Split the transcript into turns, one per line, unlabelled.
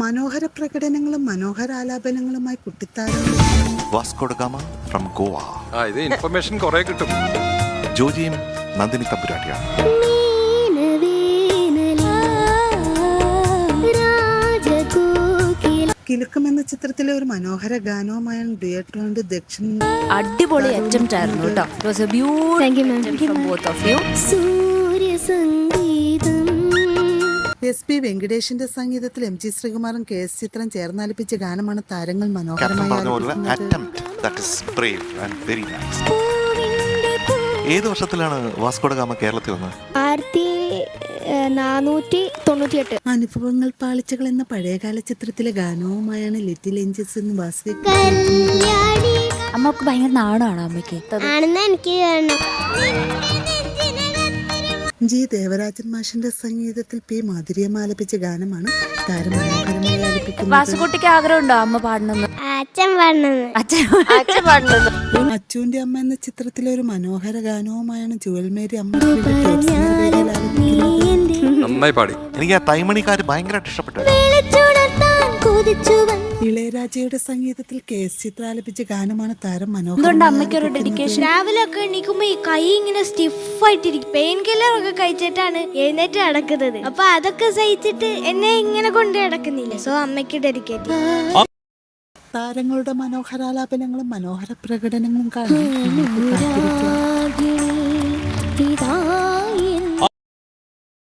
മനോഹര പ്രകടനങ്ങളും മനോഹര ആലാപനങ്ങളുമായി കുട്ടിത്താരങ്ങൾ.
Vasco da Gama from Goa.
ഇത് ഇൻഫർമേഷൻ കുറെ കിട്ടും.
ജോജിയും നന്ദിനി തമ്പുരാട്ടിയാണ്.
കിലുക്കം എന്ന ചിത്രത്തിലെ ഒരു മനോഹര ഗാനവുമായാണ് ഡുയറ്റ് ദക്ഷിൺ.
അടിപൊളി അറ്റംപ്റ്റ് ആയിരുന്നു കേട്ടോ. It was a beautiful attempt from both of you.
SP വെങ്കടേഷിന്റെ സംഗീതത്തിൽ MG ശ്രീകുമാറും KS ചിത്രം ചേർന്നാലപിച്ച ഗാനമാണ് താരങ്ങൾ മനോഹരമായി
ഏത് വർഷത്തിലാണ് വാസ്കോ ഡ ഗാമ കേരളത്തിൽ വന്നത്?
1498.
അനുഭവങ്ങൾ പാളിച്ചകൾ എന്ന പഴയകാല ചിത്രത്തിലെ ഗാനവുമായാണ് ലിറ്റിൽ ഏഞ്ചൽസ് എന്ന് വാസ്കോ.
അമ്മക്ക് ഭയങ്കര നാടാണ് അമ്മയ്ക്ക്.
G ദേവരാജൻ മാഷിന്റെ സംഗീതത്തിൽ P മാധുര്യം ആലപിച്ച ഗാനമാണ് താരം മനോഹരമായി ആലപിക്കുന്നത്.
വാസുകുട്ടിക്ക് ആഗ്രഹമുണ്ടോ അമ്മ പാടണമെന്ന്?
അച്ചുവിന്റെ അമ്മ എന്ന ചിത്രത്തിലെ ഒരു മനോഹര ഗാനവുമായാണ് ജുവൽമേരി അമ്മ.
നന്നായി പാടി.
എനിക്ക് ആ തൈമണിക്കാര് ഭയങ്കരമായിട്ട് ഇഷ്ടപ്പെട്ടു.
ഇളയരാജയുടെ സംഗീതത്തിൽ KS ചിത്ര ആലപിച്ച ഗാനമാണ് താരം
അമ്മയ്ക്കൊരു ഡെഡിക്കേഷൻ.
രാവിലെ ഒക്കെ എണീക്കുമ്പോ ഈ കൈ ഇങ്ങനെ സ്റ്റിഫായിട്ടിരിക്കും. പെയിൻ കില്ലർ ഒക്കെ കഴിച്ചിട്ടാണ് എഴുന്നേറ്റ് നടക്കുന്നത്. അപ്പൊ അതൊക്കെ സഹിച്ചിട്ട് എന്നെ ഇങ്ങനെ കൊണ്ട് നടക്കുന്നില്ല. സോ അമ്മയ്ക്ക് ഡെഡിക്കേറ്റ്.
താരങ്ങളുടെ മനോഹരാലാപനങ്ങളും മനോഹര പ്രകടനങ്ങളും കാണാൻ